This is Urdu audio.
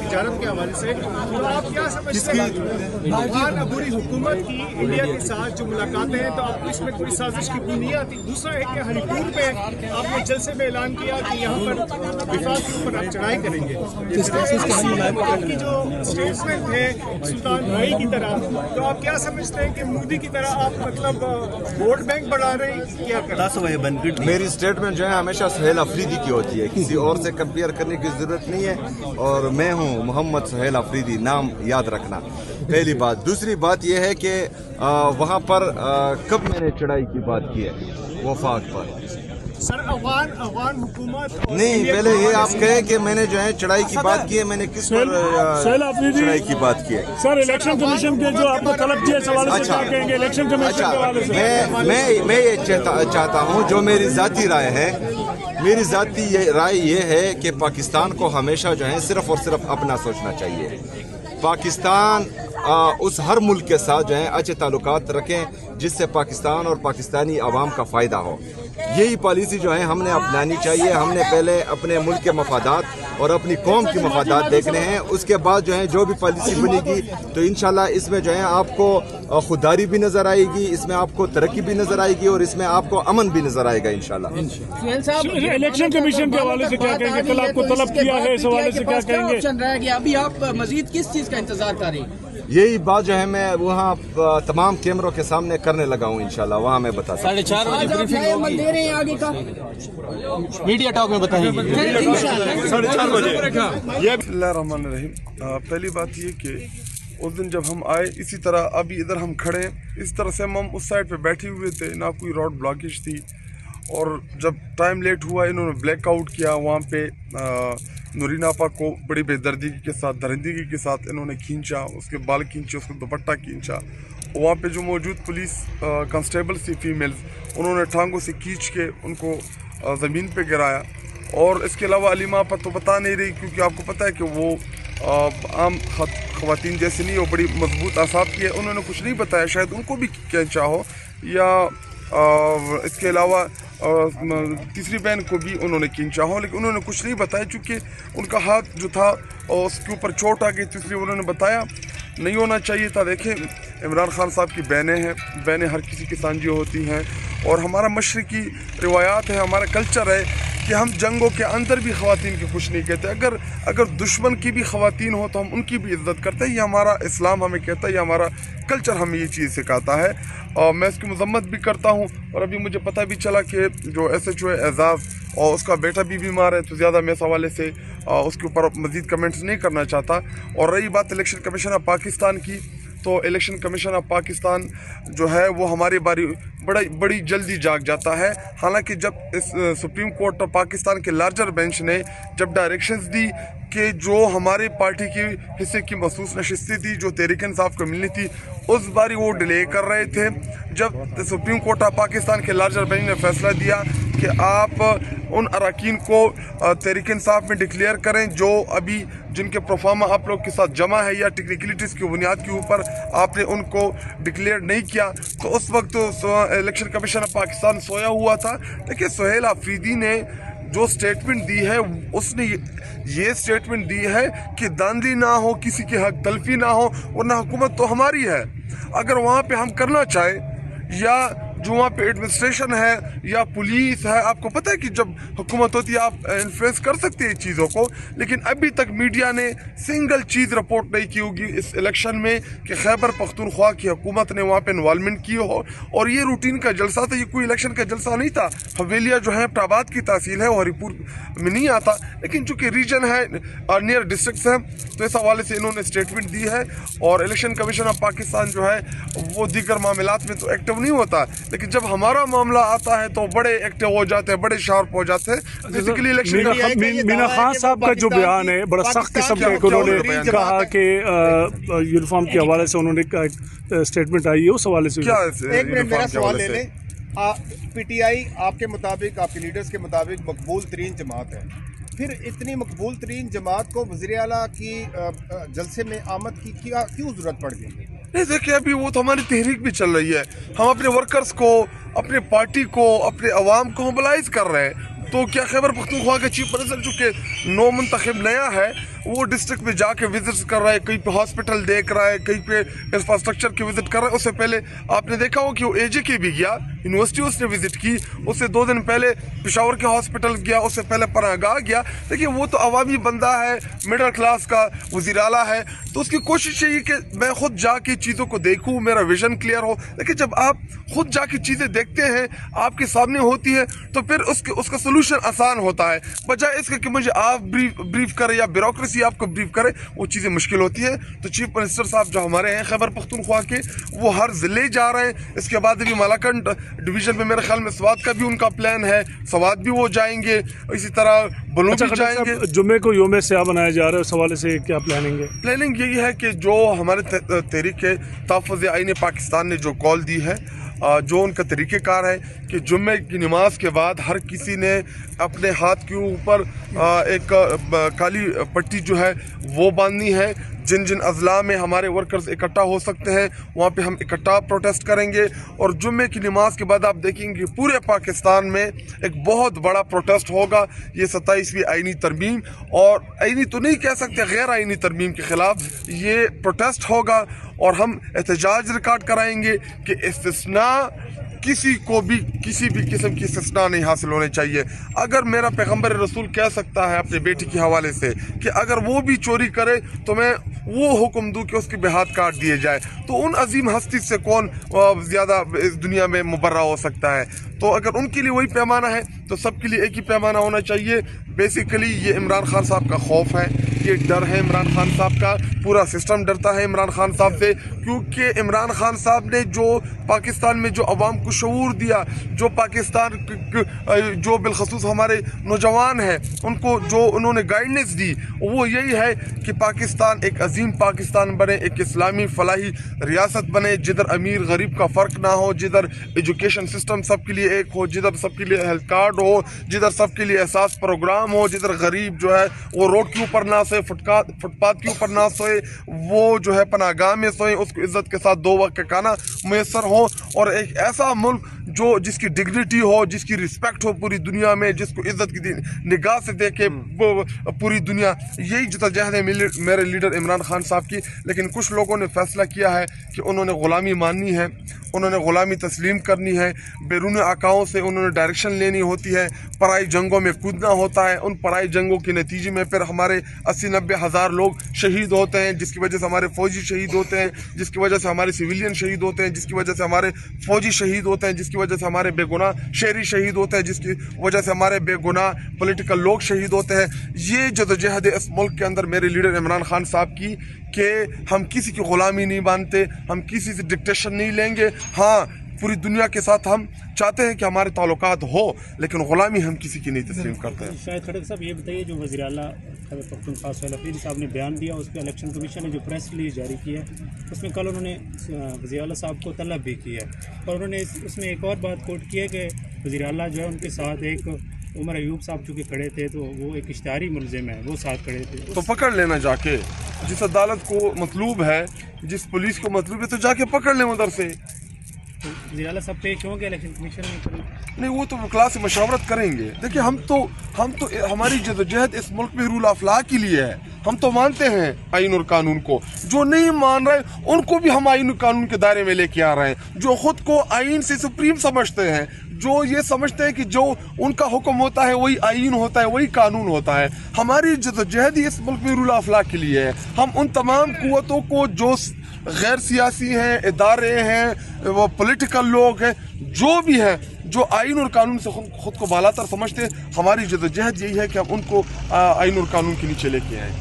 تجارت کے حوالے سے تو آپ کیا سمجھتے ہیں افغان عبوری حکومت کی انڈیا کے ساتھ جو ملاقاتیں ہیں تو آپ کو اس میں کوئی سازش کی کوئی نہیں آتی؟ دوسرا ہے کہ ہری پور پہ آپ نے جلسے میں اعلان کیا کہ یہاں پر وفاق کے اوپر آپ چڑھائی کریں گے، آپ کی جو اسٹیٹمنٹ ہے سلطان بھائی کی طرح، تو آپ کیا سمجھتے ہیں کہ مودی کی طرح آپ مطلب ووٹ بینک بڑھا رہے ہیں کیا کر رہے ہیں؟ میری اسٹیٹمنٹ جو ہے ہمیشہ سہیل افریدی کی ہوتی ہے، کسی اور سے کمپیئر کرنے کی ضرورت نہیں ہے، اور میں ہوں محمد سہیل افریدی، نام یاد رکھنا پہلی بات۔ دوسری بات یہ ہے کہ وہاں پر کب میں نے چڑھائی کی بات کی ہے وفاق پر؟ سر افغان حکومت نہیں، پہلے یہ آپ کہیں کہ میں نے جو ہے چڑھائی کی بات کی ہے، میں نے کس پر چڑھائی کی بات کی ہے؟ سر الیکشن کمیشن کے جو آپ کو طلب کیا سوال سے کیا کہیں گے الیکشن کمیشن کے حوالے سے؟ میں یہ چاہتا ہوں، جو میری ذاتی رائے ہے، میری ذاتی رائے یہ ہے کہ پاکستان کو ہمیشہ جو ہے صرف اور صرف اپنا سوچنا چاہیے۔ پاکستان اس ہر ملک کے ساتھ جو ہے اچھے تعلقات رکھیں جس سے پاکستان اور پاکستانی عوام کا فائدہ ہو۔ یہی پالیسی جو ہے ہم نے اپنانی چاہیے۔ ہم نے پہلے اپنے ملک کے مفادات اور اپنی قوم کی مفادات دیکھنے ہیں، اس کے بعد جو ہے جو بھی پالیسی بنے گی تو انشاءاللہ اس میں جو ہے آپ کو خودداری بھی نظر آئے گی، اس میں آپ کو ترقی بھی نظر آئے گی، اور اس میں آپ کو امن بھی نظر آئے گا انشاءاللہ۔ الیکشن کمیشن کے حوالے سے کیا کہیں گے؟ کل آپ کو طلب کیا ہے، اس حوالے سے کیا کہیں گے؟ ابھی آپ مزید کس چیز کا انتظار کر رہے ہیں؟ یہی بات جو ہے میں وہاں تمام کیمروں کے سامنے کرنے لگا ہوں انشاءاللہ، وہاں میں بتا سکتا ہوں۔ 4:30 بجے بریفنگ ہوگی، دے رہے ہیں آگے کا میڈیا ٹاک میں بتائیں گے۔ بسم اللہ الرحمن الرحیم۔ پہلی بات یہ کہ اس دن جب ہم آئے اسی طرح ابھی ادھر ہم کھڑے ہیں، اس طرح سے ہم اس سائڈ پہ بیٹھے ہوئے تھے، نہ کوئی روڈ بلاکیج تھی، اور جب ٹائم لیٹ ہوا انہوں نے بلیک آؤٹ کیا، وہاں پہ نورین آپا کو بڑی بے دردگی کے ساتھ، درندگی کے ساتھ انہوں نے کھینچا، اس کے بال کھینچے، اس کو دوپٹہ کھینچا۔ وہاں پہ جو موجود پولیس کانسٹیبل سی فیمیلز، انہوں نے ٹانگوں سے کھینچ کے ان کو زمین پہ گرایا۔ اور اس کے علاوہ علیمہ آپا تو بتا نہیں رہی، کیونکہ آپ کو پتہ ہے کہ وہ عام خواتین جیسے نہیں، وہ بڑی مضبوط اعصاب کی ہے، انہوں نے کچھ نہیں بتایا، شاید ان کو بھی کھینچا ہو، یا اس کے علاوہ تیسری بہن کو بھی انہوں نے کھینچا ہو، لیکن انہوں نے کچھ نہیں بتایا، چونکہ ان کا ہاتھ جو تھا اس کے اوپر چوٹ آ گئی، تو اس لیے انہوں نے بتایا نہیں ہونا چاہیے تھا۔ دیکھیں عمران خان صاحب کی بہنیں ہیں، بہنیں ہر کسی کی سانجی ہوتی ہیں، اور ہمارا مشرقی روایات ہے، ہمارا کلچر ہے کہ ہم جنگوں کے اندر بھی خواتین کی کچھ نہیں کہتے، اگر دشمن کی بھی خواتین ہو تو ہم ان کی بھی عزت کرتے ہیں، یہ ہمارا اسلام ہمیں کہتا ہے، یہ ہمارا کلچر ہمیں یہ چیز سکھاتا ہے، اور میں اس کی مذمت بھی کرتا ہوں۔ اور ابھی مجھے پتہ بھی چلا کہ جو SHO ہے اعزاز، اور اس کا بیٹا بھی بیمار ہے، تو زیادہ میں اس حوالے سے اس کے اوپر مزید کمنٹس نہیں کرنا چاہتا۔ اور رہی بات الیکشن کمیشن آف پاکستان کی، تو الیکشن کمیشن آف پاکستان جو ہے وہ ہماری بڑی جلدی جاگ جاتا ہے، حالانکہ جب اس سپریم کورٹ آف پاکستان کے لارجر بینچ نے جب ڈائریکشنز دی کہ جو ہماری پارٹی کی حصے کی مخصوص نشستیں تھی جو تحریک انصاف کو ملنی تھی، اس باری وہ ڈیلے کر رہے تھے، جب سپریم کورٹ آف پاکستان کے لارجر بینچ نے فیصلہ دیا کہ آپ ان اراکین کو تحریک انصاف میں ڈکلیئر کریں جو ابھی جن کے پروفارما آپ لوگ کے ساتھ جمع ہے، یا ٹیکنیکلٹیز کی بنیاد کے اوپر آپ نے ان کو ڈکلیئر نہیں کیا، تو اس وقت الیکشن کمیشن آف پاکستان سویا ہوا تھا۔ لیکن سہیل افریدی نے جو سٹیٹمنٹ دی ہے، اس نے یہ سٹیٹمنٹ دی ہے کہ داندلی نہ ہو، کسی کی حق تلفی نہ ہو، ورنہ حکومت تو ہماری ہے۔ اگر وہاں پہ ہم کرنا چاہیں، یا جو وہاں پہ ایڈمنسٹریشن ہے یا پولیس ہے، آپ کو پتہ ہے کہ جب حکومت ہوتی ہے آپ انفلوئنس کر سکتے ہیں چیزوں کو، لیکن ابھی تک میڈیا نے سنگل چیز رپورٹ نہیں کی ہوگی اس الیکشن میں کہ خیبر پختونخوا کی حکومت نے وہاں پہ انوالومنٹ کی ہو۔ اور یہ روٹین کا جلسہ تھا، یہ کوئی الیکشن کا جلسہ نہیں تھا۔ حویلیہ جو ہے پٹاباد کی تحصیل ہے، وہ ہری پور میں نہیں آتا، لیکن چونکہ ریجن ہے اور نیئر ڈسٹرکٹس ہیں، تو اس حوالے سے انہوں نے اسٹیٹمنٹ دی ہے۔ اور الیکشن کمیشن آف پاکستان جو ہے وہ دیگر معاملات میں تو ایکٹیو نہیں ہوتا، لیکن جب ہمارا معاملہ آتا ہے تو بڑے ایکٹیو ہو جاتے ہیں، بڑے شارپ ہو جاتے ہیں۔ بیسیکلی الیکشن مینا خان صاحب کا جو بیان ہے بڑا سخت قسم کا، انہوں نے کہا کہ یونیفارم کے حوالے سے انہوں نے اسٹیٹمنٹ آئی ہے، اس حوالے سے کیا ایک منٹ میرا سوال لے لیں۔ PTI آپ کے مطابق، آپ کے لیڈرز کے مطابق مقبول ترین جماعت ہے، پھر اتنی مقبول ترین جماعت کو وزیر اعلیٰ کی جلسے میں آمد کی کیوں ضرورت پڑ گئی؟ نہیں دیکھیں، ابھی وہ تو ہماری تحریک بھی چل رہی ہے، ہم اپنے ورکرز کو، اپنے پارٹی کو، اپنے عوام کو موبلائز کر رہے ہیں. تو کیا خیبر پختونخوا کا چیف منسٹر جو کہ نو منتخب نیا ہے، وہ ڈسٹرکٹ میں جا کے وزٹس کر رہا ہے، کہیں پہ ہاسپٹل دیکھ رہا ہے، کہیں پہ انفراسٹرکچر کی وزٹ کر رہا ہے. اس سے پہلے آپ نے دیکھا ہو کہ وہ AJ بھی گیا، یونیورسٹی اس نے وزٹ کی، اس سے 2 دن پہلے پشاور کے ہاسپٹل گیا، اس سے پہلے پناہ گاہ گیا. دیکھیے وہ تو عوامی بندہ ہے، مڈل کلاس کا وزیر اعلیٰ ہے، تو اس کی کوشش یہی کہ میں خود جا کے چیزوں کو دیکھوں، میرا ویژن کلیئر ہو. لیکن جب آپ خود جا کے چیزیں دیکھتے ہیں، آپ کے سامنے ہوتی ہے، تو پھر اس کا سولوشن آسان ہوتا ہے، بجائے اس کے کہ مجھے آپ بریف کرے یا بیوروکریسی آپ کو بریف کرے، وہ چیزیں مشکل ہوتی ہے. تو چیف منسٹر صاحب جو ہمارے ہیں خیبر پختونخوا کے، وہ ہر ضلع جا رہے ہیں. اس کے بعد بھی مالاکنڈ ڈویژن میں میرے خیال میں سوات کا بھی ان کا پلان ہے، سوات بھی وہ جائیں گے، اسی طرح بلو بھی جائیں گے. جمعے کو یوم سیاہ بنایا جا رہا ہے، اس حوالے سے کیا پلاننگ ہے؟ پلاننگ یہی ہے کہ جو ہمارے تحریک تحفظ آئین پاکستان نے جو کال دی ہے، جو ان کا طریقہ کار ہے کہ جمعے کی نماز کے بعد ہر کسی نے اپنے ہاتھ کے اوپر ایک کالی پٹی جو ہے وہ باندھنی ہے. جن اضلاع میں ہمارے ورکرز اکٹھا ہو سکتے ہیں، وہاں پہ ہم اکٹھا پروٹیسٹ کریں گے. اور جمعے کی نماز کے بعد آپ دیکھیں گے پورے پاکستان میں ایک بہت بڑا پروٹیسٹ ہوگا. یہ 27ویں آئینی ترمیم، اور آئینی تو نہیں کہہ سکتے، غیر آئینی ترمیم کے خلاف یہ پروٹیسٹ ہوگا. اور ہم احتجاج ریکارڈ کرائیں گے کہ استثناء کسی کو بھی کسی بھی قسم کی استثناء نہیں حاصل ہونے چاہیے. اگر میرا پیغمبر رسول کہہ سکتا ہے اپنے بیٹی کے حوالے سے کہ اگر وہ بھی چوری کرے تو میں وہ حکم دوں کہ اس کے ہاتھ کاٹ دیے جائے، تو ان عظیم ہستی سے کون زیادہ اس دنیا میں مبرہ ہو سکتا ہے؟ تو اگر ان کے لیے وہی پیمانہ ہے تو سب کے لیے ایک ہی پیمانہ ہونا چاہیے. بیسیکلی یہ عمران خان صاحب کا خوف ہے، یہ ڈر ہے عمران خان صاحب کا، پورا سسٹم ڈرتا ہے عمران خان صاحب سے، کیونکہ عمران خان صاحب نے جو پاکستان میں جو عوام کو شعور دیا، جو پاکستان جو بالخصوص ہمارے نوجوان ہیں ان کو جو انہوں نے گائیڈنس دی، وہ یہی ہے کہ پاکستان ایک عظیم پاکستان بنے، ایک اسلامی فلاحی ریاست بنے، جدھر امیر غریب کا فرق نہ ہو، جدھر ایجوکیشن سسٹم سب کے لیے ایک ہو، جدھر سب کے لیے ہیلتھ کارڈ ہو، جدھر سب کے لیے احساس پروگرام ہو، جدھر غریب جو ہے وہ روڈ کے اوپر نہ سوئے، فٹ پاتھ کے اوپر نہ سوئے، وہ جو ہے پناہ گاہ میں سوئے، اس کو عزت کے ساتھ 2 وقت کا کھانا میسر ہو. اور ایک ایسا ملک جس کی ڈگنیٹی ہو، جس کی رسپیکٹ ہو پوری دنیا میں، جس کو عزت کی نگاہ سے دیکھے پوری دنیا. یہی جدوجہد ہے میرے لیڈر عمران خان صاحب کی. لیکن کچھ لوگوں نے فیصلہ کیا ہے کہ انہوں نے غلامی ماننی ہے، انہوں نے غلامی تسلیم کرنی ہے، بیرون آقاؤں سے انہوں نے ڈائریکشن لینی ہوتی ہے، پرائی جنگوں میں کودنا ہوتا ہے. ان پرائی جنگوں کے نتیجے میں پھر ہمارے 80-90 ہزار لوگ شہید ہوتے ہیں، جس کی وجہ سے ہمارے فوجی شہید ہوتے ہیں، جس کی وجہ سے ہمارے سویلین شہید ہوتے ہیں، جس کی وجہ سے ہمارے فوجی شہید ہوتے ہیں، جس کی وجہ سے ہمارے بے گناہ شہری شہید ہوتے ہیں، جس کی وجہ سے ہمارے بے گناہ پولیٹیکل لوگ شہید ہوتے ہیں. یہ جدوجہد اس ملک کے اندر میرے لیڈر عمران خان صاحب کی کہ ہم کسی کی غلامی نہیں مانتے، ہم کسی سے ڈکٹیشن نہیں لیں گے. ہاں، پوری دنیا کے ساتھ ہم چاہتے ہیں کہ ہمارے تعلقات ہو، لیکن غلامی ہم کسی کی نہیں تسلیم کرتے ہیں. شاہد خٹک صاحب یہ بتائیے، جو وزیر اعلیٰ خیبر پختونخوا سہیل حفیظ صاحب نے بیان دیا، اس پہ الیکشن کمیشن نے جو پریس ریلیز جاری کی ہے، اس میں کل انہوں نے وزیر اعلیٰ صاحب کو طلب بھی کی ہے، اور انہوں نے اس میں ایک اور بات کوٹ کی ہے کہ وزیر اعلیٰ جو ہے ان کے ساتھ ایک عمر ایوب صاحب چونکہ کھڑے تھے تو وہ ایک اشتہاری ملزم ہے، وہ ساتھ کھڑے تھے. تو پکڑ لینا جا کے، جس عدالت کو مطلوب ہے، جس پولیس کو مطلوب ہے، تو جا کے پکڑ لیں ادھر سے. وزیر اعلیٰ صاحب پیش ہوں گے الیکشن کمیشن میں؟ نہیں، وہ تو وکلاء سے مشاورت کریں گے. دیکھیں ہم تو ہماری جدوجہد اس ملک میں رول آف لا کے لیے ہے. ہم تو مانتے ہیں آئین اور قانون کو. جو نہیں مان رہے ان کو بھی ہم آئین اور قانون کے دائرے میں لے کے آ رہے ہیں. جو خود کو آئین سے سپریم سمجھتے ہیں، جو یہ سمجھتے ہیں کہ جو ان کا حکم ہوتا ہے وہی آئین ہوتا ہے، وہی قانون ہوتا ہے. ہماری جدوجہد اس ملک میں رول آف لا کے لیے ہے. ہم ان تمام قوتوں کو جو غیر سیاسی ہیں، ادارے ہیں، وہ پولیٹیکل لوگ ہیں، جو بھی ہیں، جو آئین اور قانون سے خود کو بالاتر سمجھتے ہیں، ہماری جدوجہد یہی ہے کہ ہم ان کو آئین اور قانون کے نیچے لے کے آئیں.